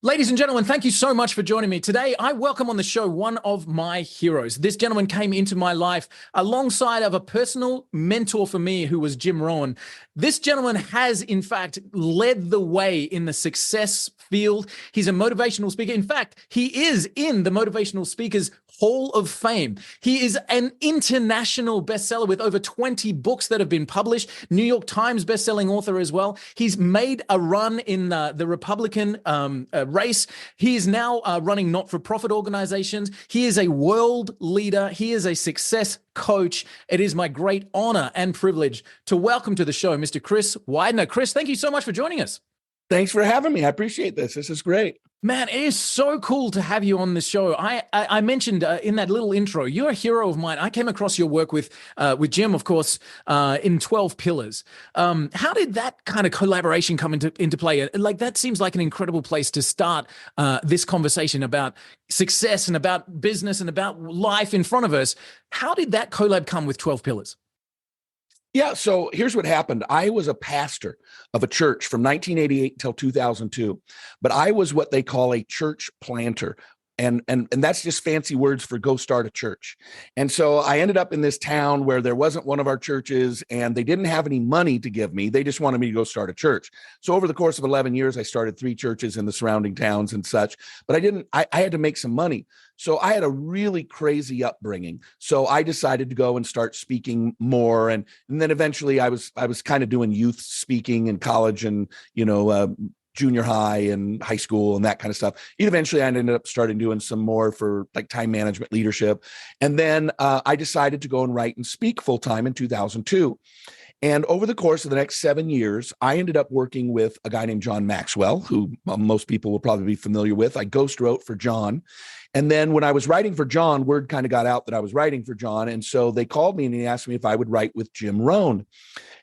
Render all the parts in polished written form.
Ladies and gentlemen, thank you so much for joining me. Today, I welcome on the show one of my heroes. This gentleman came into my life alongside of a personal mentor for me who was Jim Rohn. This gentleman has, in fact, led the way in the success field. He's a motivational speaker. In fact, he is in the Motivational Speakers Hall of Fame. He is an international bestseller with over 20 books that have been published, New York Times bestselling author as well. He's made a run in the Republican race. He is now running not-for-profit organizations. He is a world leader. He is a success coach. It is my great honor and privilege to welcome to the show Mr. Chris Widener. Chris, thank you so much for joining us. Thanks for having me. I appreciate this. This is great. Man, it is so cool to have you on the show. I mentioned in that little intro, you're a hero of mine. I came across your work with Jim, of course, in 12 Pillars. How did that kind of collaboration come into play? Like, that seems like an incredible place to start this conversation about success and about business and about life in front of us. How did that collab come with 12 Pillars? Yeah, so here's what happened. I was a pastor of a church from 1988 till 2002, but I was what they call a church planter. And that's just fancy words for go start a church. And so I ended up in this town where there wasn't one of our churches and they didn't have any money to give me. They just wanted me to go start a church. So over the course of 11 years, I started 3 churches in the surrounding towns and such, but I had to make some money. So I had a really crazy upbringing. So I decided to go and start speaking more. And then eventually I was kind of doing youth speaking in college and, junior high and high school and that kind of stuff. Eventually I ended up starting doing some more for like time management leadership. And then I decided to go and write and speak full time in 2002. And over the course of the next 7 years, I ended up working with a guy named John Maxwell, who most people will probably be familiar with. I ghost wrote for John. And then when I was writing for John, word kind of got out that I was writing for John. And so they called me and he asked me if I would write with Jim Rohn.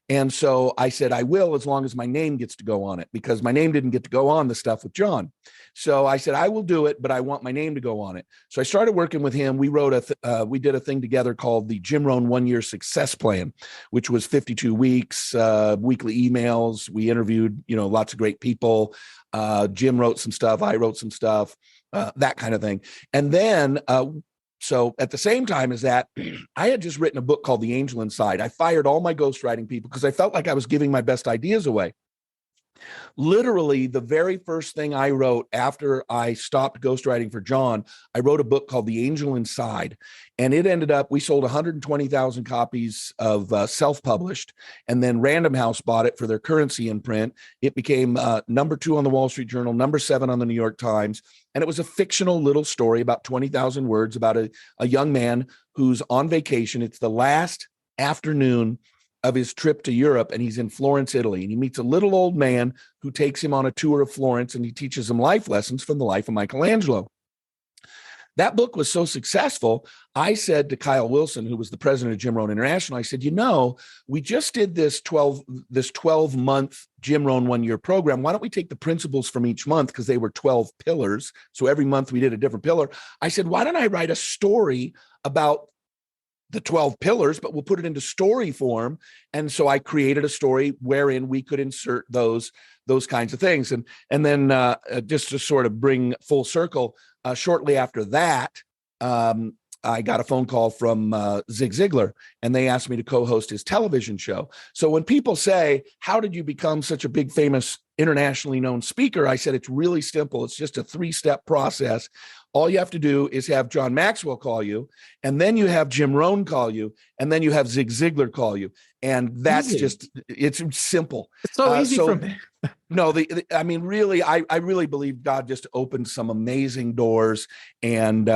And so I said, I will, as long as my name gets to go on it, because my name didn't get to go on the stuff with John. So I said, I will do it, but I want my name to go on it. So I started working with him. We wrote we did a thing together called the Jim Rohn 1-Year Success Plan, which was 52 weeks, weekly emails. We interviewed, lots of great people. Jim wrote some stuff. I wrote some stuff, that kind of thing. And then, so at the same time as that, I had just written a book called The Angel Inside. I fired all my ghostwriting people because I felt like I was giving my best ideas away. Literally, the very first thing I wrote after I stopped ghostwriting for John, I wrote a book called The Angel Inside. And it ended up, we sold 120,000 copies of self-published, and then Random House bought it for their currency in print. It became number 2 on the Wall Street Journal, number 7 on the New York Times. And it was a fictional little story, about 20,000 words, about a young man who's on vacation. It's the last afternoon of his trip to Europe, and he's in Florence, Italy, and he meets a little old man who takes him on a tour of Florence, and he teaches him life lessons from the life of Michelangelo. That book was so successful, I said to Kyle Wilson, who was the president of Jim Rohn International, I said, we just did this 12-month Jim Rohn 1-year program. Why don't we take the principles from each month, because they were 12 pillars. So every month we did a different pillar. I said, why don't I write a story about the 12 pillars, but we'll put it into story form. And so I created a story wherein we could insert those kinds of things. And then just to sort of bring full circle, shortly after that, I got a phone call from Ziglar, and they asked me to co-host his television show. So when people say, how did you become such a big, famous, internationally known speaker? I said, it's really simple. It's just a 3-step process. All you have to do is have John Maxwell call you, and then you have Jim Rohn call you, and then you have Zig Ziglar call you. And that's it's simple. It's so easy from there. No, I mean, really, I really believe God just opened some amazing doors, and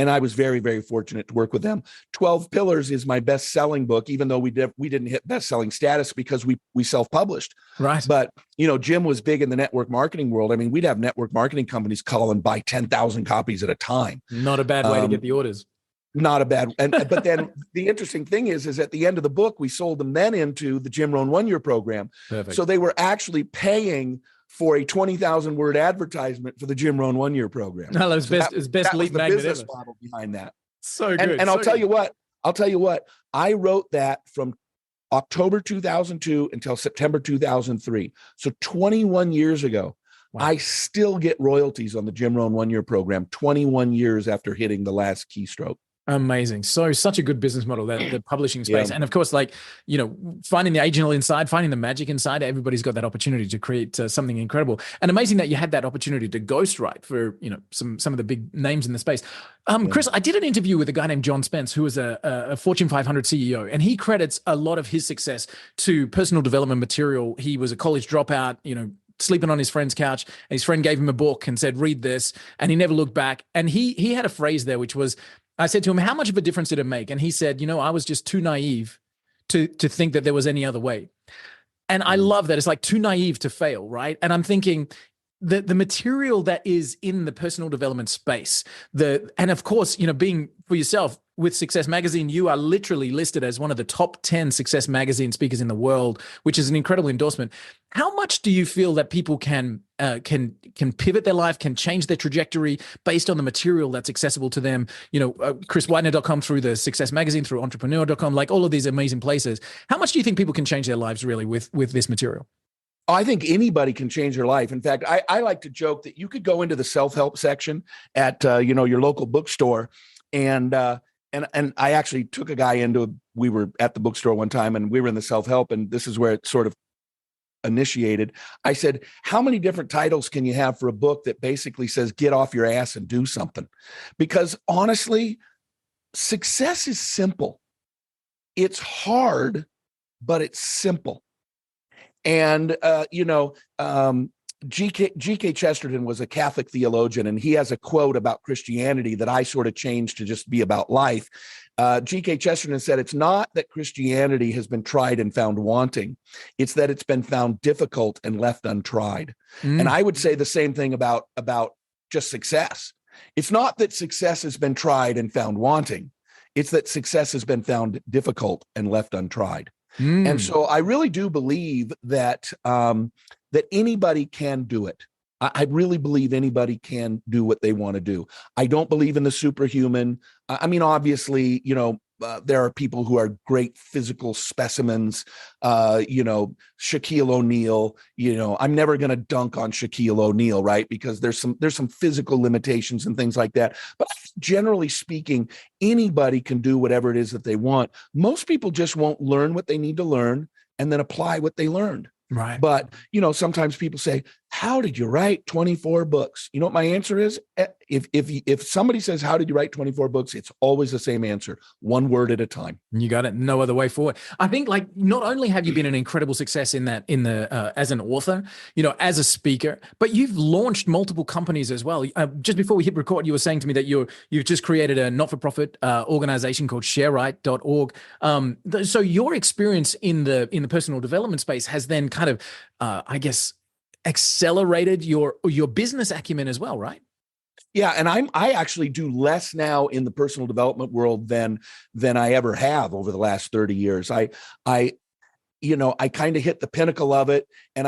I was very, very fortunate to work with them. 12 Pillars is my best-selling book, even though we didn't hit best-selling status because we self-published. Right. But, Jim was big in the network marketing world. I mean, we'd have network marketing companies call and buy 10,000 copies at a time. Not a bad way to get the orders. Not a bad. But then the interesting thing is at the end of the book, we sold them then into the Jim Rohn 1-year program. Perfect. So they were actually paying for a 20,000 word advertisement for the Jim Rohn 1-year program. No, it's best lead magnet business ever. Model behind that. So good. And I'll tell you what, I wrote that from October 2002 until September 2003. So 21 years ago, Wow. I still get royalties on the Jim Rohn 1-year program 21 years after hitting the last keystroke. Amazing. So such a good business model, that the publishing Yeah. space. And of course, like, finding the agent inside, finding the magic inside, everybody's got that opportunity to create something incredible. And amazing that you had that opportunity to ghostwrite for, some of the big names in the space. Chris, I did an interview with a guy named John Spence, who was a Fortune 500 CEO, and he credits a lot of his success to personal development material. He was a college dropout, sleeping on his friend's couch, and his friend gave him a book and said, read this. And he never looked back. And he had a phrase there, which was, I said to him, how much of a difference did it make? And he said, I was just too naive to think that there was any other way. And I love that. It's like too naive to fail, right? And I'm thinking the material that is in the personal development space, and of course, being for yourself with Success Magazine, you are literally listed as one of the top 10 Success Magazine speakers in the world, which is an incredible endorsement. How much do you feel that people can pivot their life, can change their trajectory based on the material that's accessible to them? ChrisWidener.com, through the Success Magazine, through entrepreneur.com, like all of these amazing places. How much do you think people can change their lives really with this material? I think anybody can change their life. In fact, I like to joke that you could go into the self-help section at your local bookstore, and I actually took a guy we were at the bookstore one time, and we were in the self-help, and this is where it sort of initiated. I said, how many different titles can you have for a book that basically says, get off your ass and do something? Because honestly, success is simple. It's hard, but it's simple. And, G.K. Chesterton was a Catholic theologian, and he has a quote about Christianity that I sort of changed to just be about life. G.K. Chesterton said, it's not that Christianity has been tried and found wanting. It's that it's been found difficult and left untried. And I would say the same thing about just success. It's not that success has been tried and found wanting. It's that success has been found difficult and left untried. And so I really do believe that that anybody can do it. I really believe anybody can do what they want to do. I don't believe in the superhuman. I mean, obviously, there are people who are great physical specimens. Shaquille O'Neal. I'm never going to dunk on Shaquille O'Neal, right? Because there's some physical limitations and things like that. But generally speaking, anybody can do whatever it is that they want. Most people just won't learn what they need to learn and then apply what they learned. Right. But, sometimes people say, how did you write 24 books? You know what my answer is? If somebody says, how did you write 24 books? It's always the same answer, one word at a time. You got it. No other way forward. I think, like, not only have you been an incredible success as an author, as a speaker, but you've launched multiple companies as well. Just before we hit record, you were saying to me that you've just created a not-for-profit organization called shareright.org. So your experience in the personal development space has then kind of, I guess, accelerated your business acumen as well, right? Yeah, and I actually do less now in the personal development world than I ever have over the last 30 years. I kind of hit the pinnacle of it, and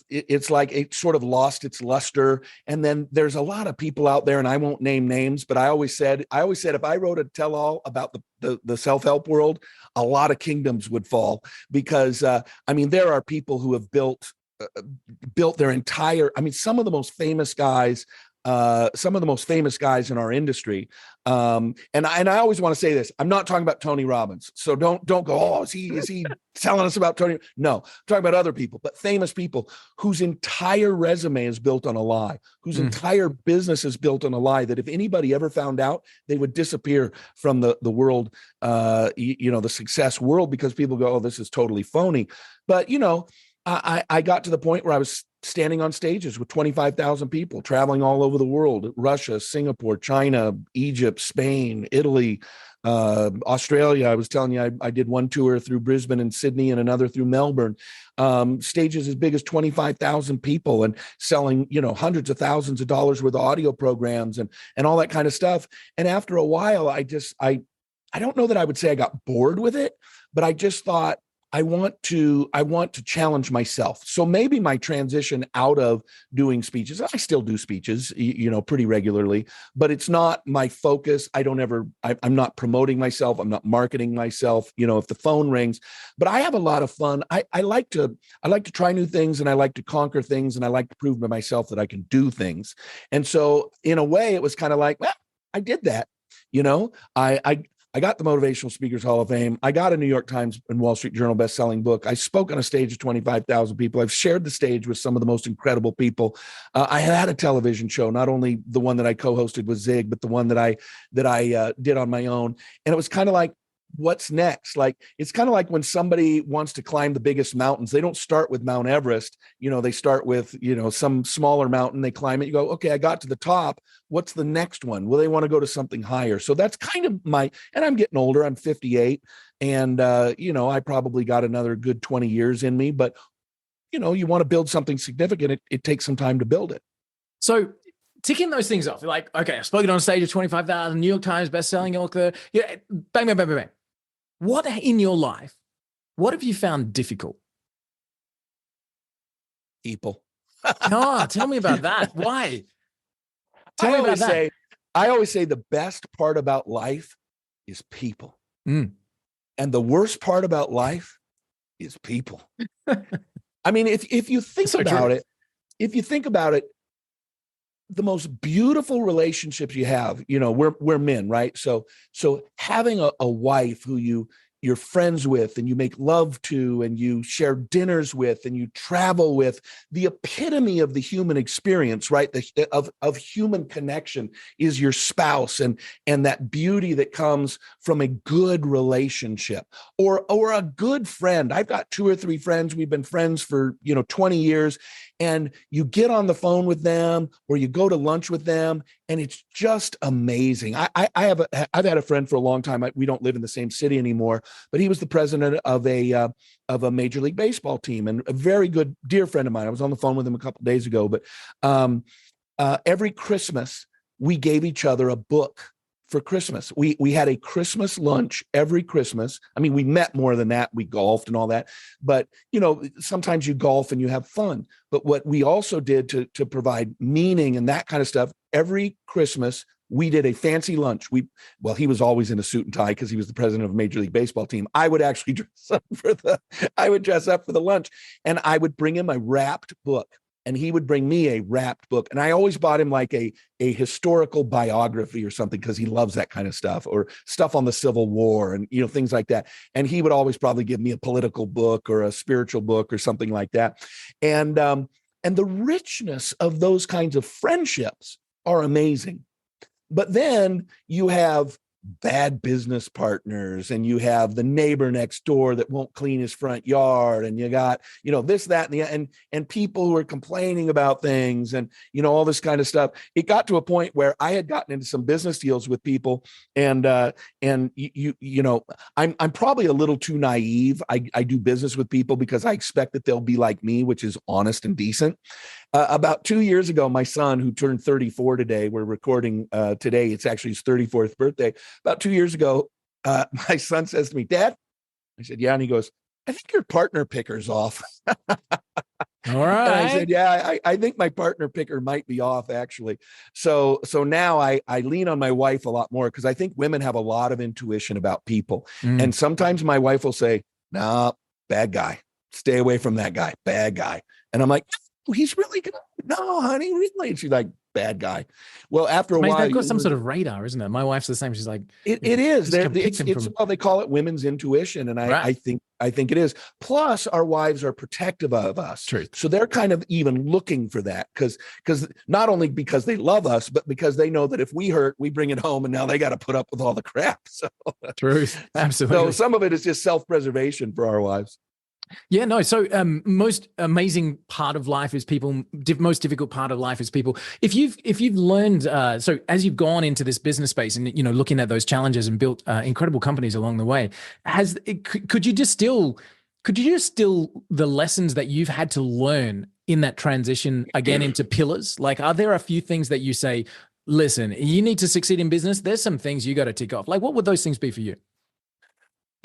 it's like it sort of lost its luster. And then there's a lot of people out there, and I won't name names, but I always said if I wrote a tell-all about the self-help world, a lot of kingdoms would fall, because there are people who have built their entire, some of the most famous guys in our industry. And I always want to say this, I'm not talking about Tony Robbins. So don't go, oh, is he telling us about Tony? No, I'm talking about other people, but famous people whose entire resume is built on a lie, whose entire business is built on a lie, that if anybody ever found out, they would disappear from the world, the success world, because people go, oh, this is totally phony. But, I got to the point where I was standing on stages with 25,000 people, traveling all over the world: Russia, Singapore, China, Egypt, Spain, Italy, Australia. I was telling you, I did one tour through Brisbane and Sydney and another through Melbourne. Stages as big as 25,000 people, and selling, hundreds of thousands of dollars worth of audio programs and all that kind of stuff. And after a while, I don't know that I would say I got bored with it, but I just thought, I want to challenge myself. So maybe my transition out of doing speeches, I still do speeches, pretty regularly, but it's not my focus. I'm not promoting myself. I'm not marketing myself, if the phone rings, but I have a lot of fun. I like to try new things, and I like to conquer things, and I like to prove to myself that I can do things. And so in a way it was kind of like, well, I did that. I got the Motivational Speakers Hall of Fame. I got a New York Times and Wall Street Journal best-selling book. I spoke on a stage of 25,000 people. I've shared the stage with some of the most incredible people. I had a television show, not only the one that I co-hosted with Zig, but the one that I did on my own. And it was kind of like, what's next? Like, it's kind of like when somebody wants to climb the biggest mountains, they don't start with Mount Everest. They start with, some smaller mountain, they climb it. You go, okay, I got to the top. What's the next one? Well, they want to go to something higher. So that's kind of and I'm getting older. I'm 58, and, I probably got another good 20 years in me, but you want to build something significant. It takes some time to build it. So ticking those things off, like, okay, I've spoken on a stage of 25,000, New York Times best-selling author. Yeah, bang, bang, bang, bang, bang. What in your life, what have you found difficult? People. Oh, tell me about that. Why? Tell me about that. I always say the best part about life is people. Mm. And the worst part about life is people. I mean, if you think about it, the most beautiful relationships you have, we're men, right? So having a wife who you're friends with, and you make love to, and you share dinners with, and you travel with, the epitome of the human experience, right? Of human connection is your spouse, and that beauty that comes from a good relationship, or a good friend. I've got 2 or 3 friends. We've been friends for 20 years, and you get on the phone with them, or you go to lunch with them, and it's just amazing. I've had a friend for a long time. We don't live in the same city anymore, but he was the president of a Major League Baseball team, and a very good, dear friend of mine. I was on the phone with him a couple of days ago, but every Christmas we gave each other a book for Christmas. We had a Christmas lunch every Christmas. I mean, we met more than that. We golfed and all that, but sometimes you golf and you have fun. But what we also did to provide meaning and that kind of stuff, every Christmas we did a fancy lunch. He was always in a suit and tie because he was the president of a Major League Baseball team. I would actually dress up for the lunch, and I would bring him a wrapped book, and he would bring me a wrapped book. And I always bought him like a historical biography or something, because he loves that kind of stuff, or stuff on the Civil War and, things like that. And he would always probably give me a political book or a spiritual book or something like that. And the richness of those kinds of friendships are amazing. But then you have bad business partners, and you have the neighbor next door that won't clean his front yard, and you got this, that, and people who are complaining about things, and all this kind of stuff. It got to a point where I had gotten into some business deals with people, and I'm probably a little too naive. I do business with people because I expect that they'll be like me, which is honest and decent. About 2 years ago, my son, who turned 34 today, we're recording today, it's actually his 34th birthday. About 2 years ago, my son says to me, "Dad," I said, "Yeah." And he goes, "I think your partner picker's off." All right. And I said, "Yeah, I think my partner picker might be off, actually." So now I lean on my wife a lot more, because I think women have a lot of intuition about people. And sometimes my wife will say, "Nah, bad guy. Stay away from that guy. Bad guy." And I'm like, "He's really good." "No, honey, really." And she's like, "Bad guy." Well, after a while, they've got some sort of radar, isn't it? My wife's the same. She's like, it is. Well, they call it women's intuition, and I think it is. Plus, our wives are protective of us. True. So they're kind of even looking for that, because not only because they love us, but because they know that if we hurt, we bring it home, and now they got to put up with all the crap. So truth, absolutely. So some of it is just self-preservation for our wives. Yeah, no. So most amazing part of life is people. Most difficult part of life is people. If you've learned, so as you've gone into this business space and looking at those challenges and built incredible companies along the way, could you distill the lessons that you've had to learn in that transition again into pillars? Like, are there a few things that you say, listen, you need to succeed in business, there's some things you got to tick off? Like, what would those things be for you?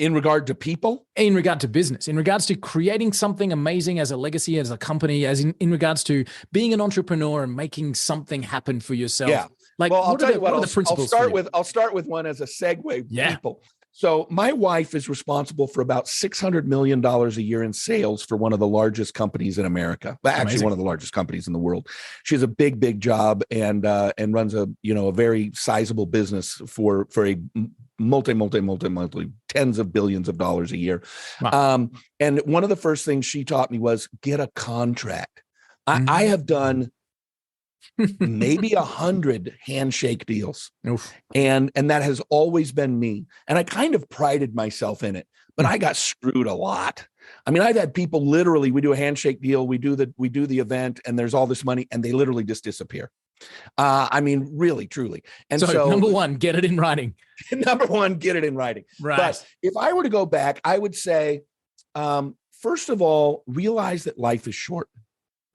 In regard to people? In regard to business, in regards to creating something amazing as a legacy, as a company, as in regards to being an entrepreneur and making something happen for yourself. Yeah. Like, well, I'll tell you what, are the principles for you? I'll start with one as a segue. Yeah. People. So my wife is responsible for about $600 million a year in sales for one of the largest companies in America. But actually, Amazing. one of the largest companies in the world. She has a big job and runs a very sizable business for a multi tens of billions of dollars a year. Wow. And one of the first things she taught me was get a contract. I have done maybe 100 handshake deals. Oof. And that has always been me. And I kind of prided myself in it, but I got screwed a lot. I mean, I've had people literally, we do a handshake deal, we do the event, and there's all this money, and they literally just disappear. I mean, really, truly. And so number one, get it in writing. Number one, get it in writing. Right. But if I were to go back, I would say, first of all, realize that life is short.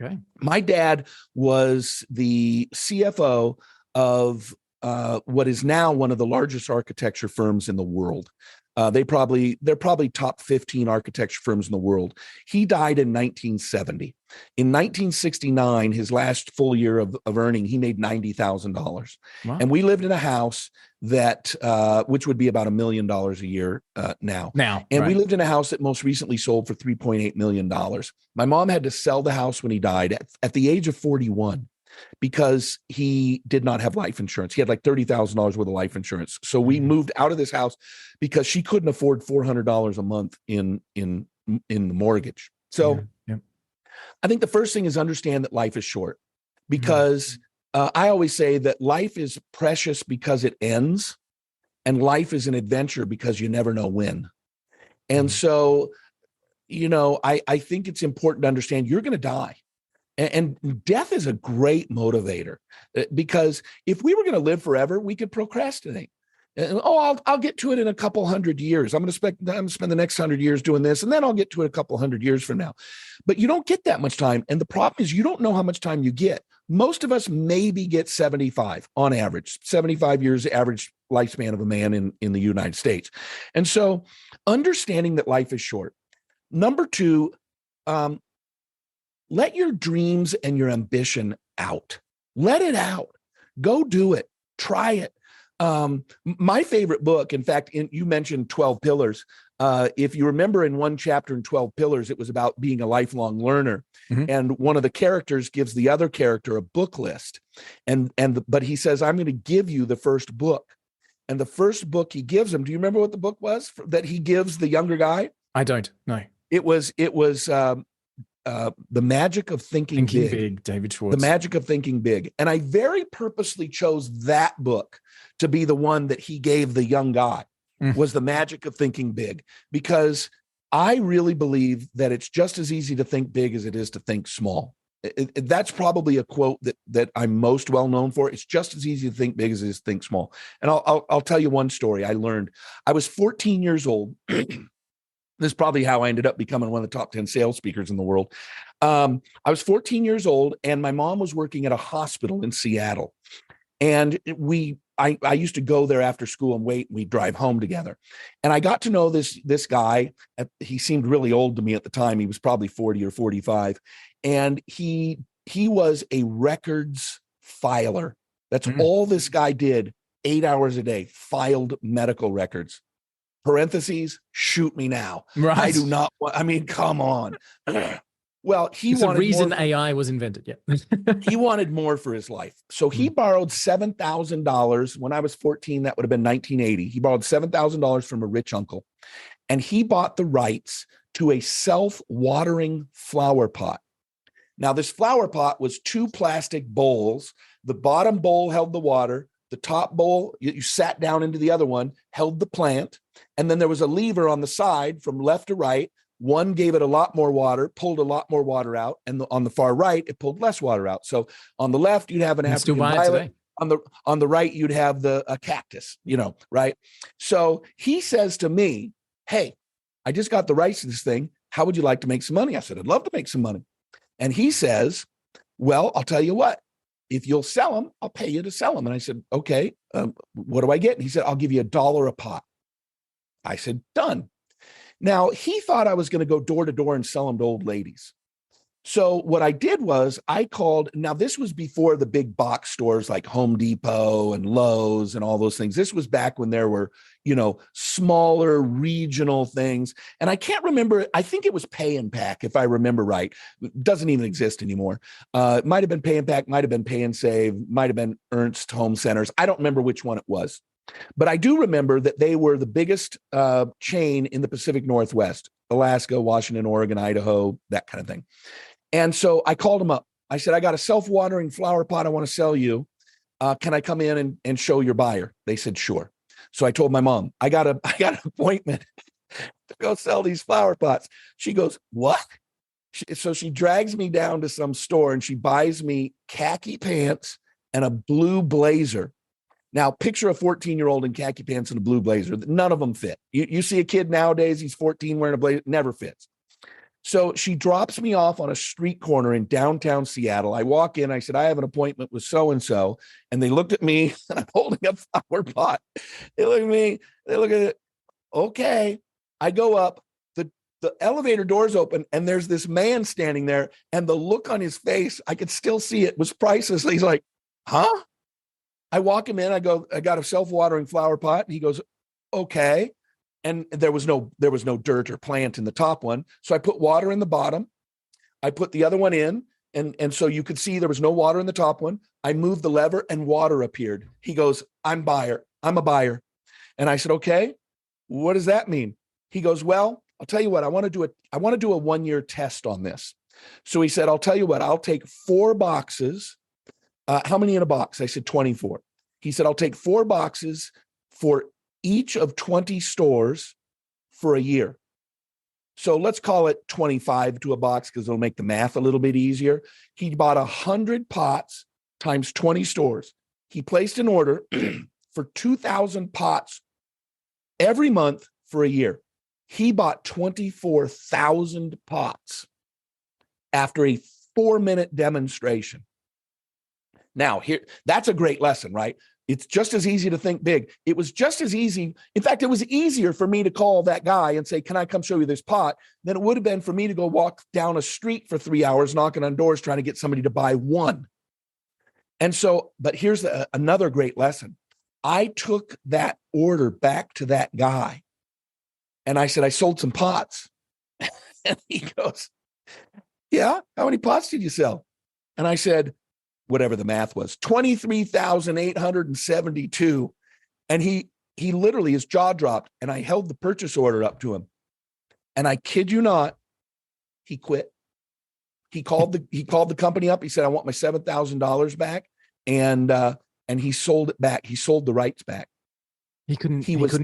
Okay. My dad was the CFO of what is now one of the largest architecture firms in the world. They're probably top 15 architecture firms in the world. He died in 1970. In 1969, his last full year of earning, he made $90,000. Wow. And we lived in a house that, which would be about $1 million a year now. And we lived in a house that most recently sold for $3.8 million. My mom had to sell the house when he died at the age of 41. Because he did not have life insurance. He had like $30,000 worth of life insurance. So we moved out of this house because she couldn't afford $400 a month in the mortgage. So I think the first thing is understand that life is short, because I always say that life is precious because it ends, and life is an adventure because you never know when. And so, I think it's important to understand you're going to die. And death is a great motivator, because if we were going to live forever, we could procrastinate. I'll get to it in a couple hundred years. I'm going to spend the next 100 years doing this, and then I'll get to it a couple hundred years from now. But you don't get that much time. And the problem is you don't know how much time you get. Most of us maybe get 75 on average, 75 years average lifespan of a man in the United States. And so understanding that life is short. Number two, let your dreams and your ambition out. Let it out. Go do it. Try it. My favorite book, in fact, you mentioned 12 Pillars. If you remember in one chapter in 12 Pillars, it was about being a lifelong learner. And one of the characters gives the other character a book list. But he says, I'm going to give you the first book. And the first book he gives him, do you remember what the book was that he gives the younger guy? I don't know. It was The Magic of Thinking Big, David Schwartz. The Magic of Thinking Big. And I very purposely chose that book to be the one that he gave the young guy, was The Magic of Thinking Big, because I really believe that it's just as easy to think big as it is to think small. That's probably a quote that I'm most well known for. It's just as easy to think big as it is to think small. And I'll tell you one story I learned. I was 14 years old. This is probably how I ended up becoming one of the top 10 sales speakers in the world. I was 14 years old, and my mom was working at a hospital in Seattle. And I used to go there after school and wait, and we'd drive home together. And I got to know this guy. He seemed really old to me at the time. He was probably 40 or 45. And he was a records filer. That's all this guy did, 8 hours a day, filed medical records. Parentheses, shoot me now. Right. I do not want, I mean, come on. Well, It's the reason AI was invented. Yeah. He wanted more for his life. So he borrowed $7,000. When I was 14, that would have been 1980. He borrowed $7,000 from a rich uncle, and he bought the rights to a self-watering flower pot. Now, this flower pot was 2 plastic bowls. The bottom bowl held the water. The top bowl, you sat down into the other one, held the plant. And then there was a lever on the side from left to right. One gave it a lot more water, pulled a lot more water out. And on the far right, it pulled less water out. So on the left, you'd have an African violet. On the right, you'd have a cactus, right? So he says to me, hey, I just got the rights to this thing. How would you like to make some money? I said, I'd love to make some money. And he says, well, I'll tell you what. If you'll sell them, I'll pay you to sell them. And I said, okay, what do I get? And he said, I'll give you $1 a pot. I said, done. Now, he thought I was going to go door to door and sell them to old ladies. So what I did was I called, now this was before the big box stores like Home Depot and Lowe's and all those things. This was back when there were, smaller regional things. And I can't remember, I think it was Pay and Pack, if I remember right. It doesn't even exist anymore. It might've been Pay and Pack, might've been Pay and Save, might've been Ernst Home Centers. I don't remember which one it was. But I do remember that they were the biggest chain in the Pacific Northwest, Alaska, Washington, Oregon, Idaho, that kind of thing. And so I called them up. I said, I got a self-watering flower pot I want to sell you. Can I come in and show your buyer? They said, sure. So I told my mom, I got an appointment to go sell these flower pots. She goes, what? So she drags me down to some store and she buys me khaki pants and a blue blazer. Now, picture a 14-year-old in khaki pants and a blue blazer. None of them fit. You see a kid nowadays, he's 14 wearing a blazer, never fits. So she drops me off on a street corner in downtown Seattle. I walk in, I said, I have an appointment with so-and-so. And they looked at me and I'm holding a flower pot. They look at me, they look at it. Okay. I go up, the elevator doors open and there's this man standing there and the look on his face, I could still see it, was priceless. He's like, huh? I walk him in, I go, I got a self-watering flower pot. And he goes, okay. And there was no dirt or plant in the top one. So I put water in the bottom. I put the other one in. And so you could see there was no water in the top one. I moved the lever and water appeared. He goes, I'm a buyer. And I said, okay, what does that mean? He goes, well, I'll tell you what, I want to do a 1-year test on this. So he said, I'll tell you what, I'll take 4 boxes. How many in a box? I said, 24. He said, I'll take 4 boxes for each of 20 stores for a year. So let's call it 25 to a box because it'll make the math a little bit easier. He bought 100 pots times 20 stores. He placed an order for 2,000 pots every month for a year. He bought 24,000 pots after a 4-minute demonstration. Now, that's a great lesson, right? It's just as easy to think big. It was just as easy. In fact, it was easier for me to call that guy and say, can I come show you this pot? Than it would have been for me to go walk down a street for 3 hours, knocking on doors, trying to get somebody to buy one. And so, but here's another great lesson. I took that order back to that guy and I said, I sold some pots. And he goes, yeah, how many pots did you sell? And I said, whatever the math was, 23,872. And he literally, his jaw dropped and I held the purchase order up to him. And I kid you not, he quit. He called the company up. He said, I want my $7,000 back. And he sold it back. He sold the rights back. He was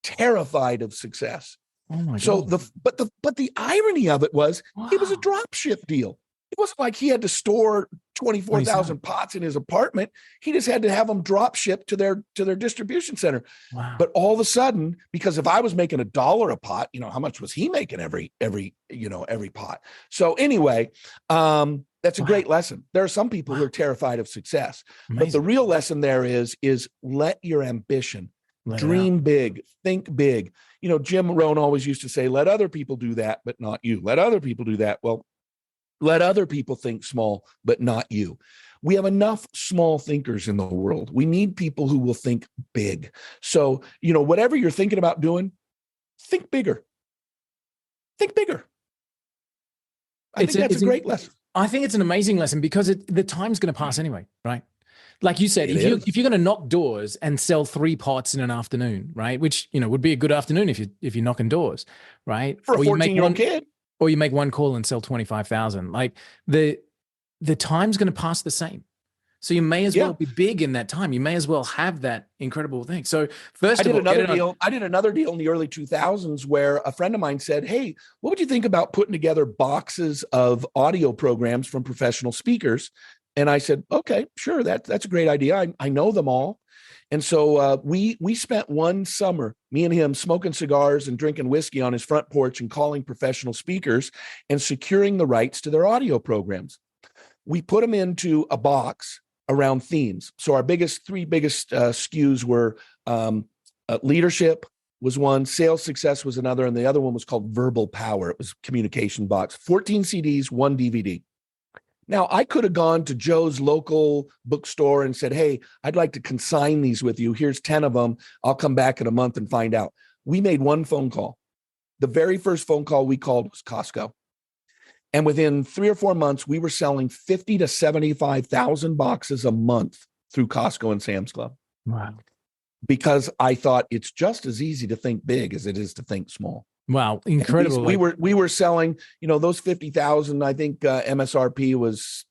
terrified of success. Oh my God. But the irony of it was, It was a drop ship deal. It wasn't like he had to store 24,000 pots in his apartment. He just had to have them drop shipped to their distribution center. Wow. But all of a sudden, because if I was making $1 a pot, how much was he making every pot? So anyway, that's a great lesson. There are some people who are terrified of success, but the real lesson there is let your ambition, dream big, think big. Jim Rohn always used to say, let other people do that, but not you. Let other people do that. Well, let other people think small, but not you. We have enough small thinkers in the world. We need people who will think big. So, whatever you're thinking about doing, think bigger. Think bigger. I think that's a great lesson. I think it's an amazing lesson because the time's going to pass anyway, right? Like you said, if you're going to knock doors and sell 3 pots in an afternoon, right? Which, would be a good afternoon if you're knocking doors, right? For a 14-year-old kid. Or you make 1 call and sell 25,000. Like the time's going to pass the same. So you may as well be big in that time. You may as well have that incredible thing. So first of all, I did another deal in the early 2000s where a friend of mine said, hey, what would you think about putting together boxes of audio programs from professional speakers? And I said, okay, sure. That's a great idea. I know them all. And so we spent one summer, me and him, smoking cigars and drinking whiskey on his front porch and calling professional speakers and securing the rights to their audio programs. We put them into a box around themes. So our 3 biggest SKUs were leadership, was one, sales success was another, and the other one was called Verbal Power. It was communication box, 14 CDs, one DVD. Now, I could have gone to Joe's local bookstore and said, hey, I'd like to consign these with you. Here's 10 of them. I'll come back in a month and find out. We made one phone call. The very first phone call we called was Costco. And within 3 or 4 months, we were selling 50 to 75,000 boxes a month through Costco and Sam's Club. Wow. Because I thought it's just as easy to think big as it is to think small. Wow, incredible! We were selling, those 50,000. I think MSRP was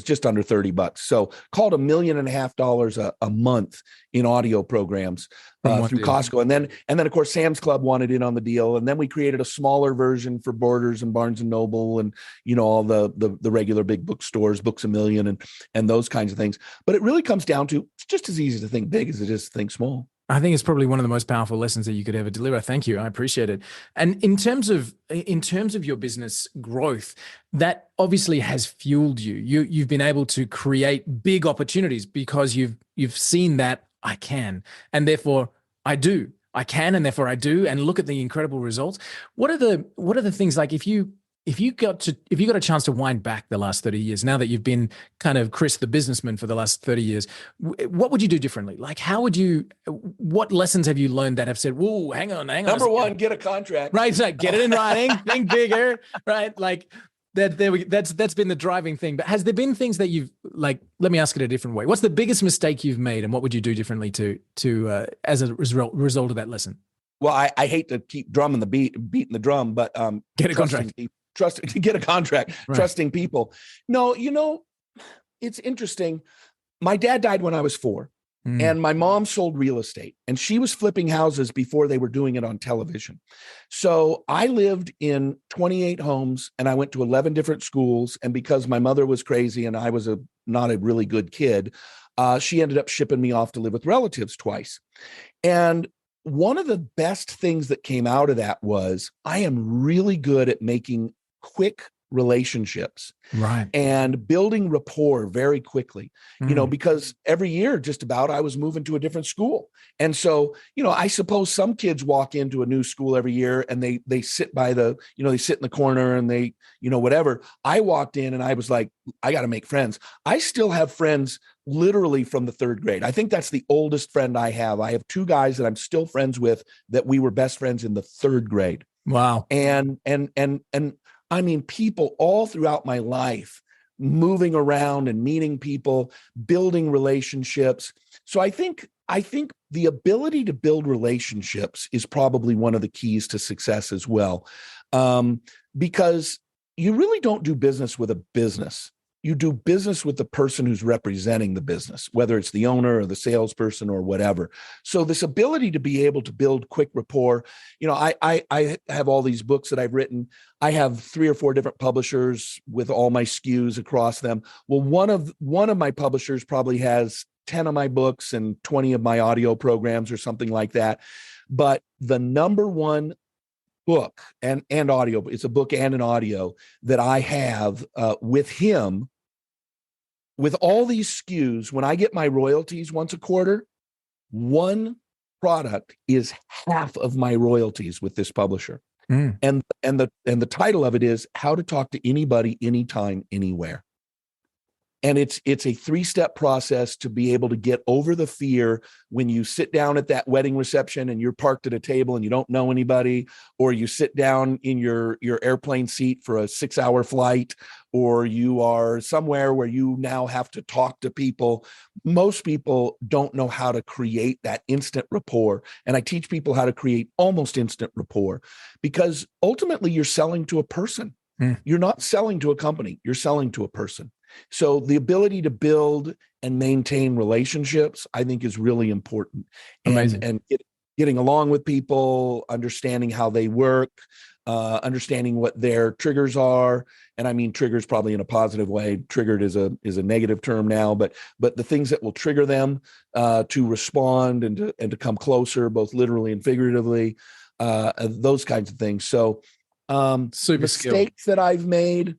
just under $30. So called $1.5 million a month in audio programs through Costco, and then of course Sam's Club wanted in on the deal, and then we created a smaller version for Borders and Barnes and Noble, and all the regular big bookstores, Books A Million, and those kinds of things. But it really comes down to it's just as easy to think big as it is to think small. I think it's probably one of the most powerful lessons that you could ever deliver. Thank you. I appreciate it. And in terms of your business growth, that obviously has fueled you. You've been able to create big opportunities because you've seen that I can, and therefore I do. I can, and therefore I do. And look at the incredible results. What are the things, like if you got a chance to wind back the last 30 years, now that you've been kind of Chris the businessman for the last 30 years, what would you do differently? Like, what lessons have you learned that have said, whoa, hang on. Number one, get a contract. Right. So get it in writing, think bigger, right? Like that's been the driving thing. But has there been things that you've, like, let me ask it a different way. What's the biggest mistake you've made, and what would you do differently to as a result of that lesson? Well, I hate to keep beating the drum, but get a contract. Get a contract, right. Trusting people. No, it's interesting. My dad died when I was 4, and my mom sold real estate, and she was flipping houses before they were doing it on television. So I lived in 28 homes, and I went to 11 different schools. And because my mother was crazy and I was not a really good kid, she ended up shipping me off to live with relatives twice. And one of the best things that came out of that was I am really good at making quick relationships, right, and building rapport very quickly, because every year just about I was moving to a different school. And so, I suppose some kids walk into a new school every year and they sit by they sit in the corner and they, whatever. I walked in and I was like, I got to make friends. I still have friends literally from the 3rd grade. I think that's the oldest friend I have. I have 2 guys that I'm still friends with that we were best friends in the 3rd grade. Wow. And I mean, people all throughout my life, moving around and meeting people, building relationships. So I think the ability to build relationships is probably one of the keys to success as well, because you really don't do business with a business. You do business with the person who's representing the business, whether it's the owner or the salesperson or whatever. So this ability to be able to build quick rapport, I have all these books that I've written. I have 3 or 4 different publishers with all my SKUs across them. Well, one of my publishers probably has 10 of my books and 20 of my audio programs or something like that. But the number one book and audio, it's a book and an audio that I have with him, with all these SKUs, when I get my royalties once a quarter, one product is half of my royalties with this publisher. And the title of it is How to Talk to Anybody, Anytime, Anywhere. And it's a 3-step process to be able to get over the fear when you sit down at that wedding reception and you're parked at a table and you don't know anybody, or you sit down in your airplane seat for a 6-hour flight, or you are somewhere where you now have to talk to people. Most people don't know how to create that instant rapport. And I teach people how to create almost instant rapport, because ultimately you're selling to a person. You're not selling to a company, you're selling to a person. So the ability to build and maintain relationships, I think, is really important. Amazing. And getting along with people, understanding how they work, understanding what their triggers are. And I mean triggers probably in a positive way. Triggered is a negative term now, but the things that will trigger them to respond and to come closer, both literally and figuratively, those kinds of things. So mistakes that I've made.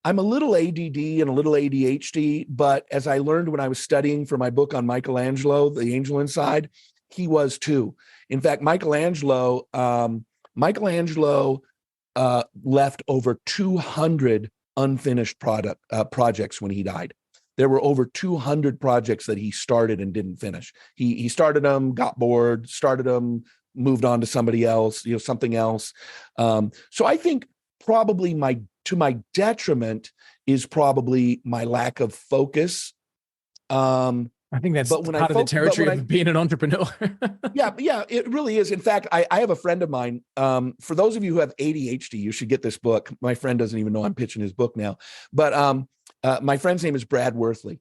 I'm a little ADD and a little ADHD, but as I learned when I was studying for my book on Michelangelo, The Angel Inside, He was too. In fact, Michelangelo left over 200 unfinished projects when he died. There were over 200 projects that he started and didn't finish. He started them, got bored, started them, moved on to somebody else, something else. So I think probably to my detriment is probably my lack of focus. I think that's part of the territory of being an entrepreneur. yeah, it really is. In fact, I have a friend of mine. For those of you who have ADHD, you should get this book. My friend doesn't even know I'm pitching his book now. But my friend's name is Brad Worthley.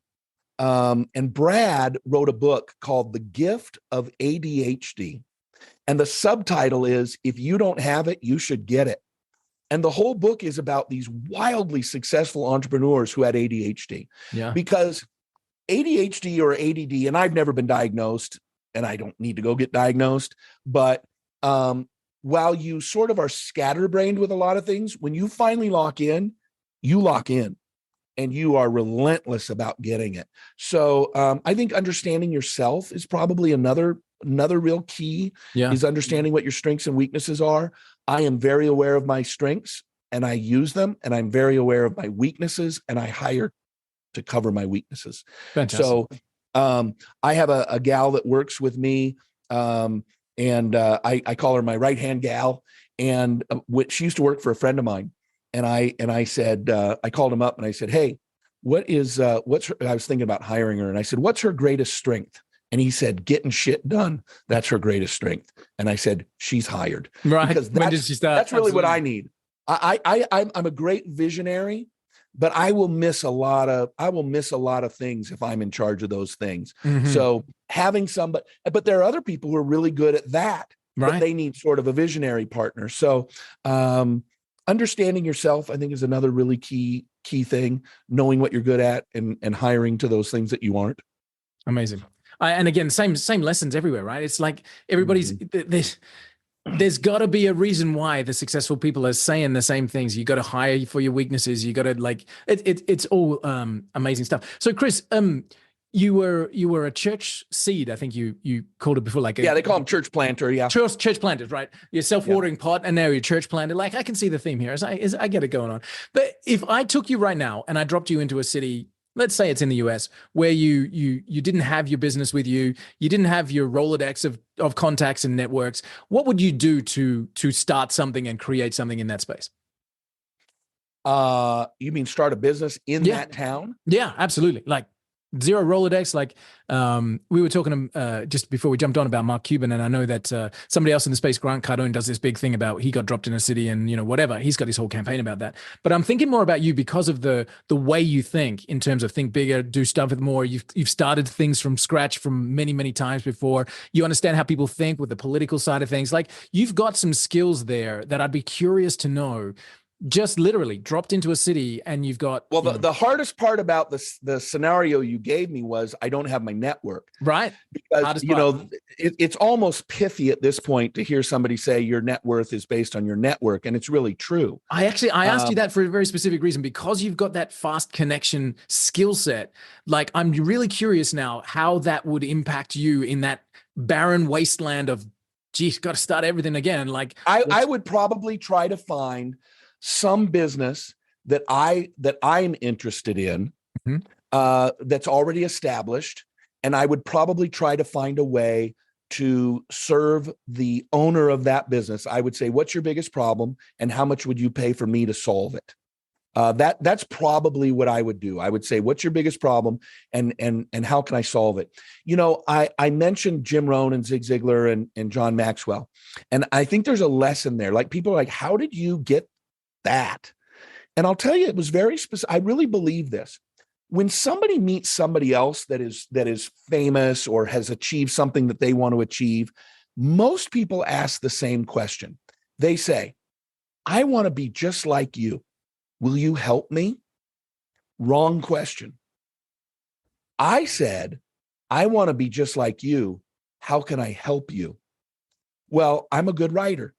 And Brad wrote a book called The Gift of ADHD. And the subtitle is, If You Don't Have It, You Should Get It. And the whole book is about these wildly successful entrepreneurs who had ADHD. Yeah. Because ADHD or ADD, and I've never been diagnosed, and I don't need to go get diagnosed, but while you sort of are scatterbrained with a lot of things, when you finally lock in, and you are relentless about getting it. So I think understanding yourself is probably another real key, is understanding what your strengths and weaknesses are. I am very aware of my strengths and I use them, and I'm very aware of my weaknesses and I hire to cover my weaknesses. Fantastic. So I have a gal that works with me, and I call her my right-hand gal. And she used to work for a friend of mine. And I said, I called him up and I said, hey, what's her, I was thinking about hiring her. And I said, what's her greatest strength? And he said, getting shit done. That's her greatest strength. And I said, she's hired. Right. Because when did she start? That's really what I need. I'm a great visionary, but I will miss a lot of things if I'm in charge of those things. Mm-hmm. So having somebody, but there are other people who are really good at that, right? But they need sort of a visionary partner. So understanding yourself, I think, is another really key thing, knowing what you're good at and hiring to those things that you aren't. Amazing. And again, same lessons everywhere, right? It's like everybody's, there's got to be a reason why the successful people are saying the same things. You got to hire for your weaknesses. You got to it's all amazing stuff. So Chris, you were a church seed. I think you called it before, they call them church planter. Yeah. Church planters, right? You're self-watering pot, and now you're church planter. Like, I can see the theme here. I get it going on. But if I took you right now and I dropped you into a city, let's say it's in the US, where you didn't have your business with you, you didn't have your Rolodex of contacts and networks, what would you do to start something and create something in that space? You mean start a business in that town? Yeah, absolutely. Like zero Rolodex. Like we were talking just before we jumped on about Mark Cuban, and I know that somebody else in the space, Grant Cardone, does this big thing about he got dropped in a city and whatever. He's got his whole campaign about that. But I'm thinking more about you because of the way you think, in terms of think bigger, do stuff with more. You've started things from scratch from many times before. You understand how people think with the political side of things. Like, you've got some skills there that I'd be curious to know. Just literally dropped into a city and you've got... Well, the hardest part about the scenario you gave me was I don't have my network. Right. Because, it's almost pithy at this point to hear somebody say your net worth is based on your network. And it's really true. I asked you that for a very specific reason, because you've got that fast connection skill set. Like, I'm really curious now how that would impact you in that barren wasteland of, geez, got to start everything again. Like, I would probably try to find some business that I'm interested in, that's already established. And I would probably try to find a way to serve the owner of that business. I would say, what's your biggest problem and how much would you pay for me to solve it? That's probably what I would do. I would say, what's your biggest problem and how can I solve it? I mentioned Jim Rohn and Zig Ziglar and John Maxwell. And I think there's a lesson there. Like, people are like, how did you get that? And I'll tell you, it was very specific. I really believe this. When somebody meets somebody else that is famous or has achieved something that they want to achieve, most people ask the same question. They say, I want to be just like you. Will you help me? Wrong question. I said, I want to be just like you. How can I help you? Well, I'm a good writer.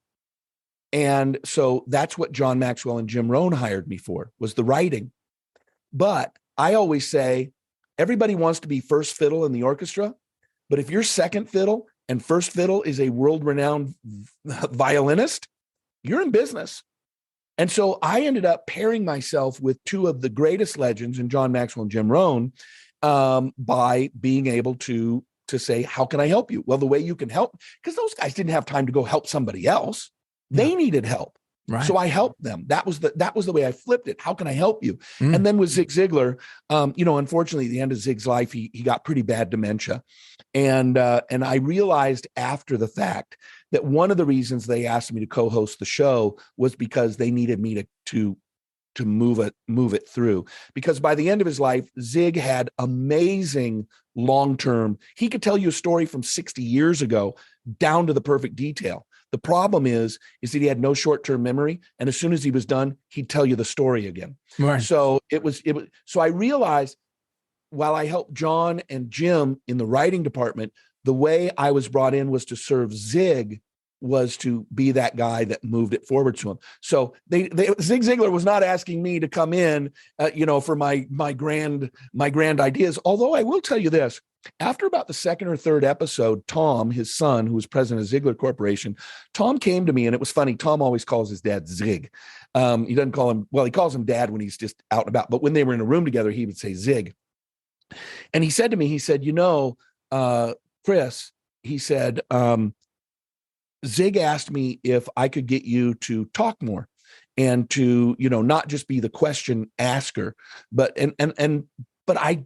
And so that's what John Maxwell and Jim Rohn hired me for, was the writing. But I always say, everybody wants to be first fiddle in the orchestra, but if you're second fiddle and first fiddle is a world-renowned violinist, you're in business. And so I ended up pairing myself with two of the greatest legends in John Maxwell and Jim Rohn, by being able to say, how can I help you? Well, the way you can help, because those guys didn't have time to go help somebody else. They needed help. Right. So I helped them. That was the way I flipped it. How can I help you? And then with Zig Ziglar, unfortunately, at the end of Zig's life, he got pretty bad dementia. And I realized after the fact that one of the reasons they asked me to co-host the show was because they needed me to move it through. Because by the end of his life, Zig had amazing long-term. He could tell you a story from 60 years ago down to the perfect detail. The problem is that he had no short-term memory, and as soon as he was done, he'd tell you the story again. Right. So so I realized, while I helped John and Jim in the writing department, the way I was brought in was to serve Zig, was to be that guy that moved it forward to him. So Zig Ziglar was not asking me to come in, for my grand ideas. Although I will tell you this, after about the second or third episode, Tom, his son, who was president of Ziglar Corporation, Tom came to me, and it was funny. Tom always calls his dad Zig. He doesn't call him, he calls him dad when he's just out and about. But when they were in a room together, he would say Zig. And he said to me, Chris, he said, Zig asked me if I could get you to talk more and to, not just be the question asker, but I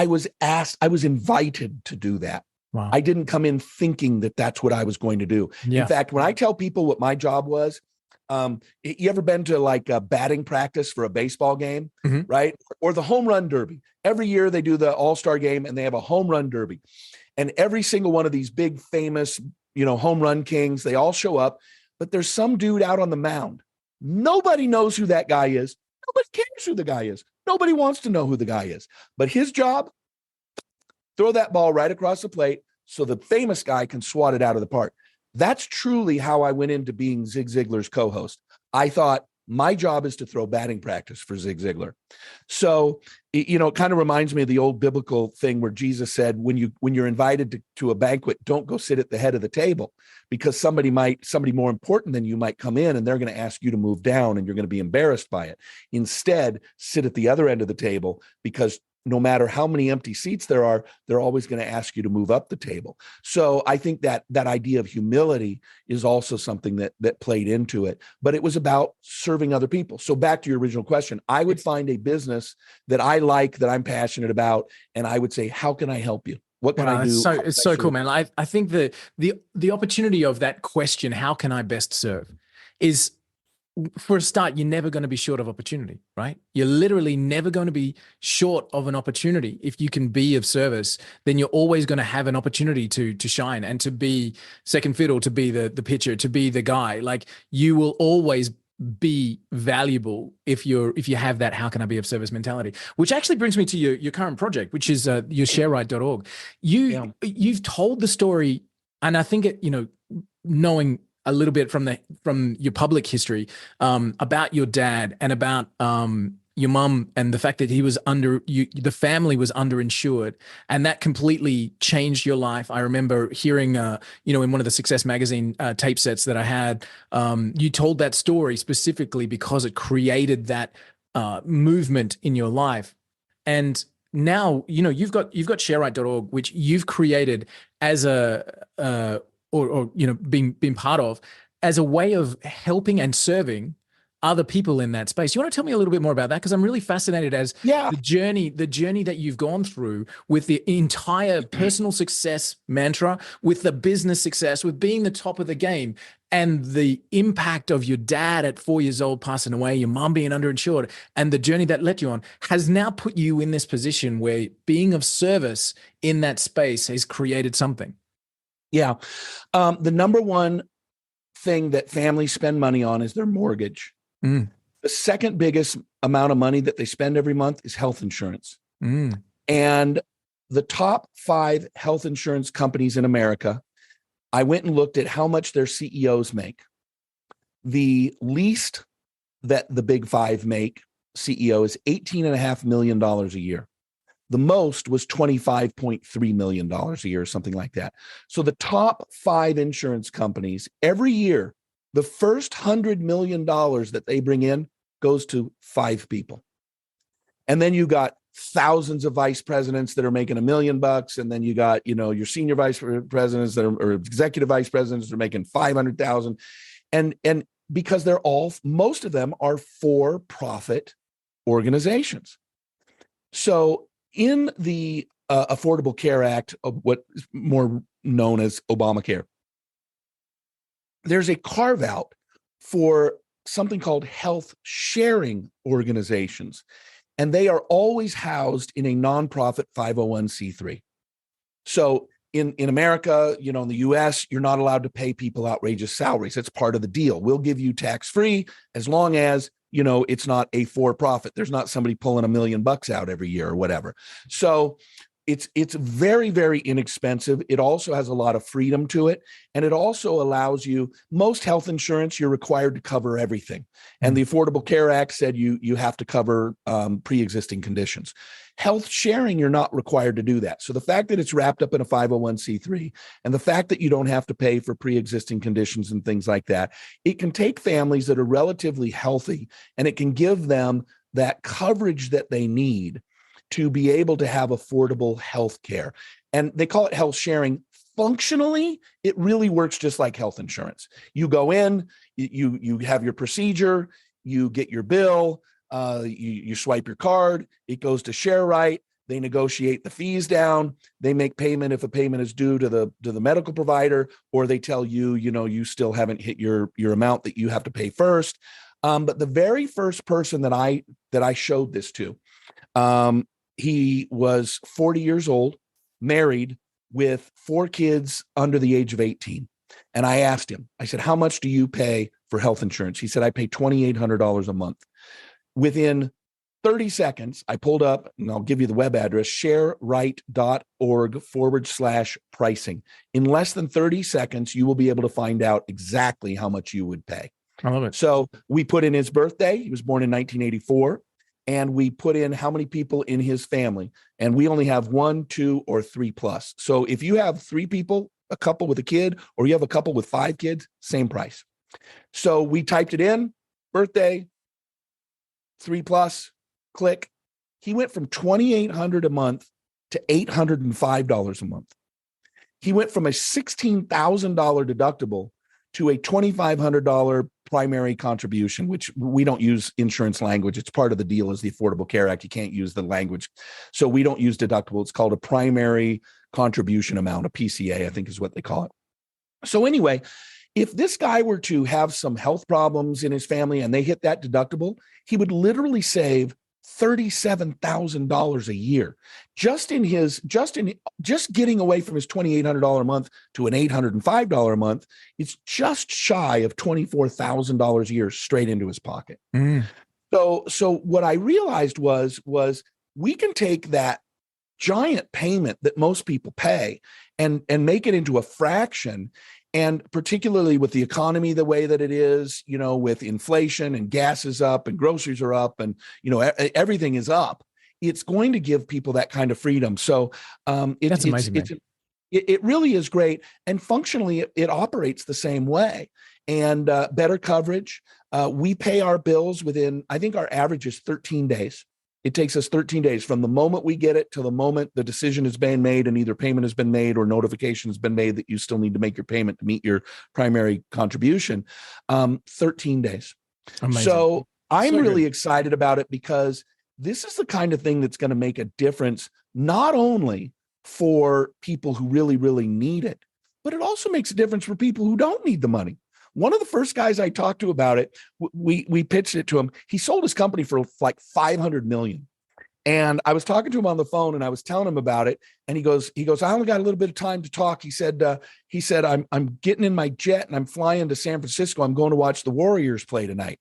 was invited to do that. Wow. I didn't come in thinking that that's what I was going to do. Yeah. In fact, when I tell people what my job was, you ever been to like a batting practice for a baseball game, right? Or the home run derby? Every year they do the all-star game and they have a home run derby. And every single one of these big famous, home run kings, they all show up, but there's some dude out on the mound. Nobody knows who that guy is. Nobody cares who the guy is. Nobody wants to know who the guy is. But his job, throw that ball right across the plate so the famous guy can swat it out of the park. That's truly how I went into being Zig Ziglar's co-host. I thought, my job is to throw batting practice for Zig Ziglar. So, it kind of reminds me of the old biblical thing where Jesus said, when you're invited to a banquet, don't go sit at the head of the table, because somebody more important than you might come in and they're going to ask you to move down and you're going to be embarrassed by it. Instead, sit at the other end of the table, because no matter how many empty seats there are, they're always going to ask you to move up the table. So I think that idea of humility is also something that played into it, but it was about serving other people. So back to your original question, I would find a business that I like, that I'm passionate about, and I would say, how can I help you? What can I do? It's so cool, man. I think the opportunity of that question, how can I best serve, is, for a start, you're never going to be short of opportunity, right? You're literally never going to be short of an opportunity. If you can be of service, then you're always going to have an opportunity to shine and to be second fiddle, to be the pitcher, to be the guy. Like, you will always be valuable if you have that how can I be of service mentality, which actually brings me to your current project, which is your shareright.org. You've told the story, and I think knowing a little bit from your public history about your dad and about your mum, and the fact that he was the family was underinsured, and that completely changed your life. I remember hearing, in one of the Success Magazine tape sets that I had, you told that story specifically because it created that movement in your life. And now, you've got shareright.org, which you've created as being part of, as a way of helping and serving other people in that space. You want to tell me a little bit more about that? Because I'm really fascinated as the journey that you've gone through with the entire personal success mantra, with the business success, with being the top of the game, and the impact of your dad at 4 years old passing away, your mom being underinsured, and the journey that led you on has now put you in this position where being of service in that space has created something. Yeah. The number one thing that families spend money on is their mortgage. The second biggest amount of money that they spend every month is health insurance. And the top 5 health insurance companies in America, I went and looked at how much their CEOs make. The least that the big 5 make, CEO, is $18.5 million a year. The most was $25.3 million a year, something like that. So the top 5 insurance companies, every year, the first $100 million that they bring in goes to 5 people. And then you got thousands of vice presidents that are making $1 million. And then you got, your senior vice presidents that are, or executive vice presidents that are making 500,000. And because most of them are for-profit organizations. So in the Affordable Care Act, of what is more known as Obamacare, there's a carve out for something called health sharing organizations. And they are always housed in a nonprofit 501c3. So in America, in the US, you're not allowed to pay people outrageous salaries. That's part of the deal. We'll give you tax-free as long as, it's not a for-profit. There's not somebody pulling $1 million out every year or whatever. So it's very, very inexpensive. It also has a lot of freedom to it. And it also allows you, most health insurance, you're required to cover everything. And the Affordable Care Act said you have to cover pre-existing conditions. Health sharing, you're not required to do that. So the fact that it's wrapped up in a 501c3 and the fact that you don't have to pay for pre-existing conditions and things like that, it can take families that are relatively healthy and it can give them that coverage that they need to be able to have affordable health care. And they call it health sharing. Functionally, it really works just like health insurance. You go in, you have your procedure, you get your bill, you swipe your card, it goes to ShareRight, they negotiate the fees down, they make payment if a payment is due to the medical provider, or they tell you, you still haven't hit your amount that you have to pay first. But the very first person that I showed this to, he was 40 years old, married, with 4 kids under the age of 18. And I asked him, I said, how much do you pay for health insurance? He said, I pay $2,800 a month. Within 30 seconds, I pulled up, and I'll give you the web address, shareright.org/pricing. In less than 30 seconds, you will be able to find out exactly how much you would pay. I love it. So we put in his birthday. He was born in 1984. And we put in how many people in his family. And we only have 1, 2, or 3 plus. So if you have 3 people, a couple with a kid, or you have a couple with 5 kids, same price. So we typed it in, birthday, 3 plus, click. He went from $2,800 a month to $805 a month. He went from a $16,000 deductible to a $2,500 primary contribution, which we don't use insurance language. It's part of the deal is the Affordable Care Act. You can't use the language. So we don't use deductible. It's called a primary contribution amount, a PCA, I think is what they call it. So anyway, if this guy were to have some health problems in his family and they hit that deductible, he would literally save $37,000 a year just getting away from his $2,800 a month to an $805 a month. It's just shy of $24,000 a year straight into his pocket. So what I realized was we can take that giant payment that most people pay and make it into a fraction. And particularly with the economy the way that it is, with inflation and gas is up and groceries are up and, everything is up, it's going to give people that kind of freedom. So that's amazing. It really is great. And functionally, it operates the same way. And better coverage. We pay our bills within, I think our average is 13 days. It takes us 13 days from the moment we get it to the moment the decision is being made and either payment has been made or notification has been made that you still need to make your payment to meet your primary contribution. 13 days. Amazing. So I'm really good. excited about it because this is the kind of thing that's going to make a difference, not only for people who really, really need it, but it also makes a difference for people who don't need the money. One of the first guys I talked to about it, we pitched it to him. He sold his company for like $500 million. And I was talking to him on the phone and I was telling him about it. And he goes, I only got a little bit of time to talk. He said, I'm getting in my jet and I'm flying to San Francisco. I'm going to watch the Warriors play tonight.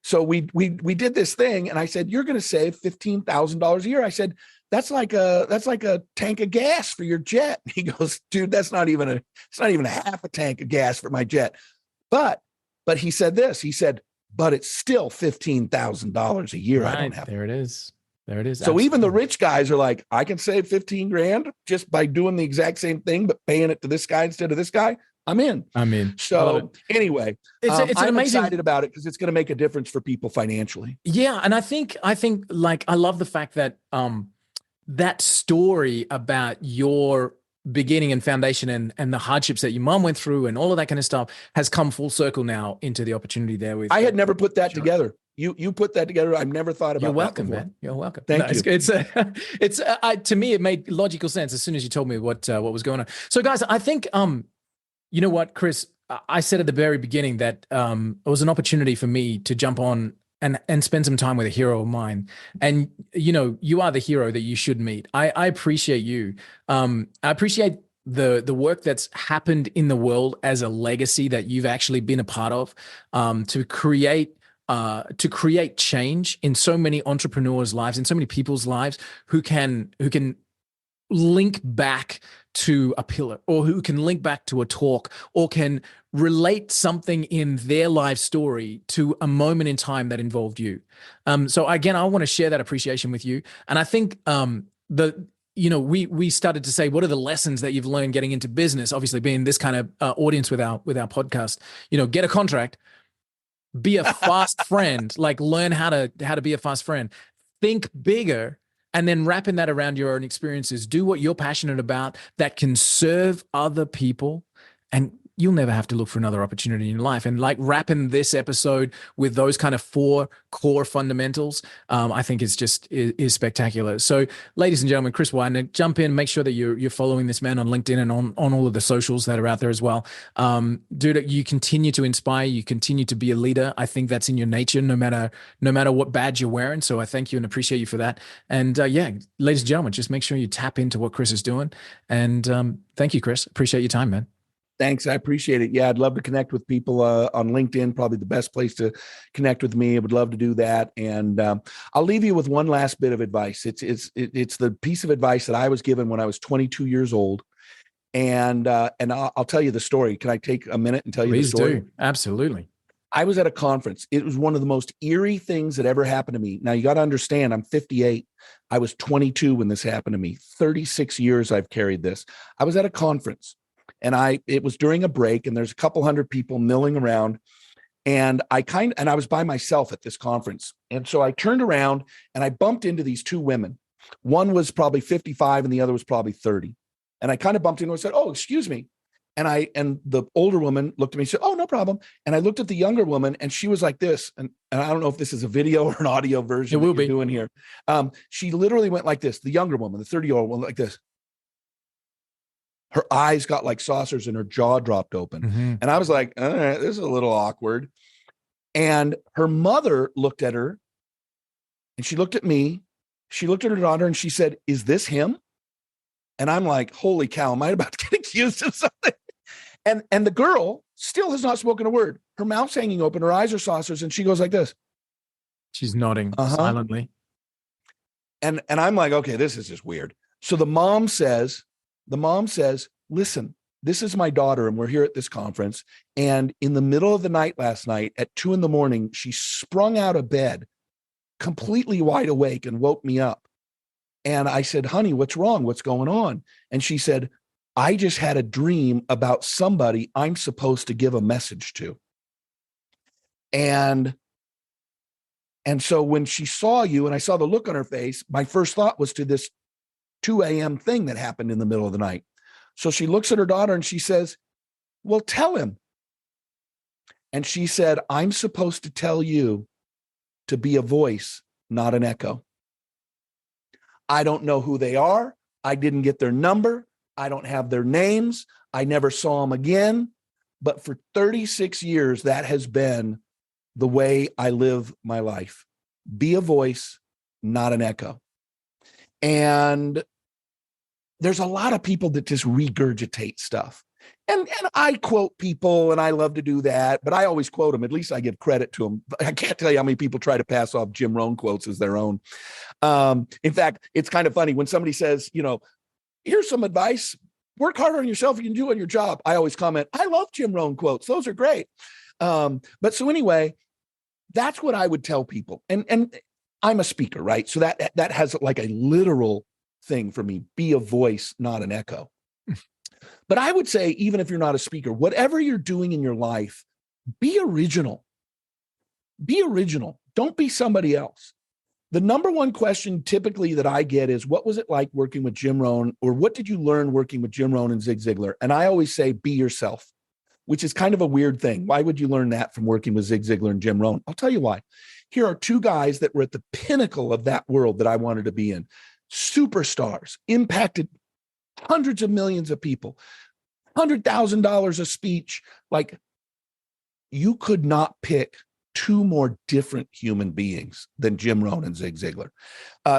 So we did this thing. And I said, you're going to save $15,000 a year. I said, that's like a tank of gas for your jet. He goes, dude, it's not even a half a tank of gas for my jet. But he said this, but it's still $15,000 a year. Right, I don't have. There it is. There it is. So even the Absolutely. rich guys are like, I can save 15 grand just by doing the exact same thing, but paying it to this guy instead of this guy. I'm in. I mean, I love it. So anyway, It's an I'm amazing. excited about it because it's going to make a difference for people financially. Yeah, and I think like I love the fact that that story about your beginning and foundation and the hardships that your mom went through and all of that kind of stuff has come full circle now into the opportunity there with. I had never put that Sure. together. You put that together. I've never thought about You're welcome, that before. man. You're welcome. Thank you. It's to me, it made logical sense as soon as you told me what was going on. So guys, I think, you know what, Chris, I said at the very beginning that it was an opportunity for me to jump on and spend some time with a hero of mine. And, you know, you are the hero that you should meet. I appreciate you. I appreciate the work that's happened in the world as a legacy that you've actually been a part of, to create change in so many entrepreneurs' lives, in so many people's lives who can link back to a pillar, or who can link back to a talk, or can relate something in their life story to a moment in time that involved you. So again, I want to share that appreciation with you. And I think we started to say, what are the lessons that you've learned getting into business? Obviously, being this kind of audience with our podcast, get a contract, be a fast friend, like learn how to be a fast friend, think bigger, and then wrapping that around your own experiences. Do what you're passionate about that can serve other people, and you'll never have to look for another opportunity in life. And like wrapping this episode with those kind of 4 core fundamentals, I think is spectacular. So ladies and gentlemen, Chris Widener, jump in, make sure that you're following this man on LinkedIn and on all of the socials that are out there as well. Dude, you continue to inspire, you continue to be a leader. I think that's in your nature, no matter what badge you're wearing. So I thank you and appreciate you for that. And ladies and gentlemen, just make sure you tap into what Chris is doing. And thank you, Chris. Appreciate your time, man. Thanks. I appreciate it. Yeah, I'd love to connect with people on LinkedIn, probably the best place to connect with me. I would love to do that. And I'll leave you with one last bit of advice. It's the piece of advice that I was given when I was 22 years old. And I'll tell you the story. Can I take a minute and tell you the story? Please do. Absolutely. I was at a conference. It was one of the most eerie things that ever happened to me. Now, you got to understand, I'm 58. I was 22 when this happened to me. 36 years I've carried this. I was at a conference. And it was during a break, and there's a couple hundred people milling around, and I was by myself at this conference. And so I turned around and I bumped into these 2 women. One was probably 55 and the other was probably 30. And I kind of bumped into her and said, "Oh, excuse me." And the older woman looked at me and said, "Oh, no problem." And I looked at the younger woman, and she was like this. And I don't know if this is a video or an audio version It will be doing here. She literally went like this. The younger woman, the 30-year-old one, like this. Her eyes got like saucers and her jaw dropped open. Mm-hmm. And I was like, all right, this is a little awkward. And her mother looked at her, and she looked at me. She looked at her daughter, and she said, "Is this him?" And I'm like, holy cow, am I about to get accused of something? And the girl still has not spoken a word. Her mouth's hanging open. Her eyes are saucers. And she goes like this. She's nodding silently. And I'm like, okay, this is just weird. So the mom says, "Listen, this is my daughter, and we're here at this conference. And in the middle of the night last night at 2 a.m, she sprung out of bed, completely wide awake, and woke me up." And I said, "Honey, what's wrong? What's going on?" And she said, "I just had a dream about somebody I'm supposed to give a message to." And so when she saw you and I saw the look on her face, my first thought was to this 2 a.m. thing that happened in the middle of the night. So she looks at her daughter and she says, "Well, tell him." And she said, "I'm supposed to tell you to be a voice, not an echo. I don't know who they are. I didn't get their number. I don't have their names. I never saw them again. But for 36 years, that has been the way I live my life. Be a voice, not an echo." And there's a lot of people that just regurgitate stuff. And I quote people, and I love to do that, but I always quote them. At least I give credit to them. I can't tell you how many people try to pass off Jim Rohn quotes as their own. In fact, it's kind of funny when somebody says, "Here's some advice. Work harder on yourself. You can do on your job." I always comment, "I love Jim Rohn quotes. Those are great." But so anyway, that's what I would tell people. And I'm a speaker, right? So that has like a literal thing for me. Be a voice, not an echo. But I would say, even if you're not a speaker, whatever you're doing in your life, be original. Be original. Don't be somebody else. The number one question typically that I get is, what was it like working with Jim Rohn, or what did you learn working with Jim Rohn and Zig Ziglar? And I always say, be yourself, which is kind of a weird thing. Why would you learn that from working with Zig Ziglar and Jim Rohn? I'll tell you why. Here are two guys that were at the pinnacle of that world that I wanted to be in. Superstars, impacted hundreds of millions of people, $100,000 a speech. Like, you could not pick two more different human beings than Jim Rohn and Zig Ziglar.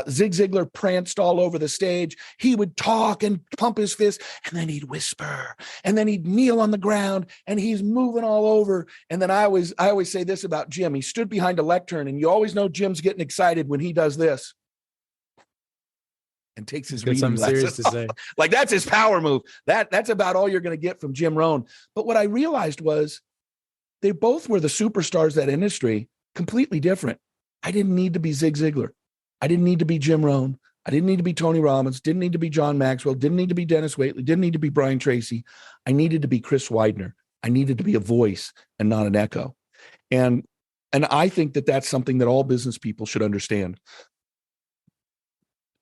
Zig Ziglar pranced all over the stage. He would talk and pump his fist, and then he'd whisper, and then he'd kneel on the ground, and he's moving all over. And then I always say this about Jim. He stood behind a lectern, and you always know Jim's getting excited when he does this and takes his reading glasses off. Like, that's his power move. That's about all you're going to get from Jim Rohn. But what I realized was, they both were the superstars of that industry, completely different. I didn't need to be Zig Ziglar. I didn't need to be Jim Rohn. I didn't need to be Tony Robbins. Didn't need to be John Maxwell. Didn't need to be Dennis Waitley. Didn't need to be Brian Tracy. I needed to be Chris Widener. I needed to be a voice and not an echo. And I think that that's something that all business people should understand.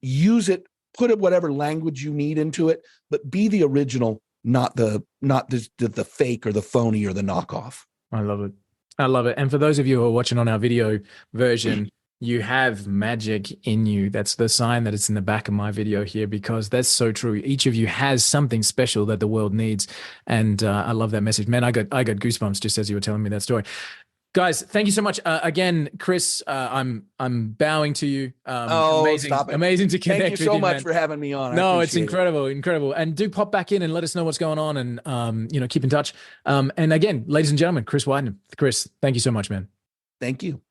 Use it, put it whatever language you need into it, but be the original, not the fake or the phony or the knockoff. I love it. I love it. And for those of you who are watching on our video version, you have magic in you. That's the sign that it's in the back of my video here, because that's so true. Each of you has something special that the world needs. And I love that message, man. I got goosebumps just as you were telling me that story. Guys, thank you so much. Again, Chris, I'm bowing to you. Amazing, stop it. Amazing to connect with you. Thank you so much for having me on. No, it's incredible, incredible. And do pop back in and let us know what's going on, and keep in touch. And again, ladies and gentlemen, Chris Widener. Chris, thank you so much, man. Thank you.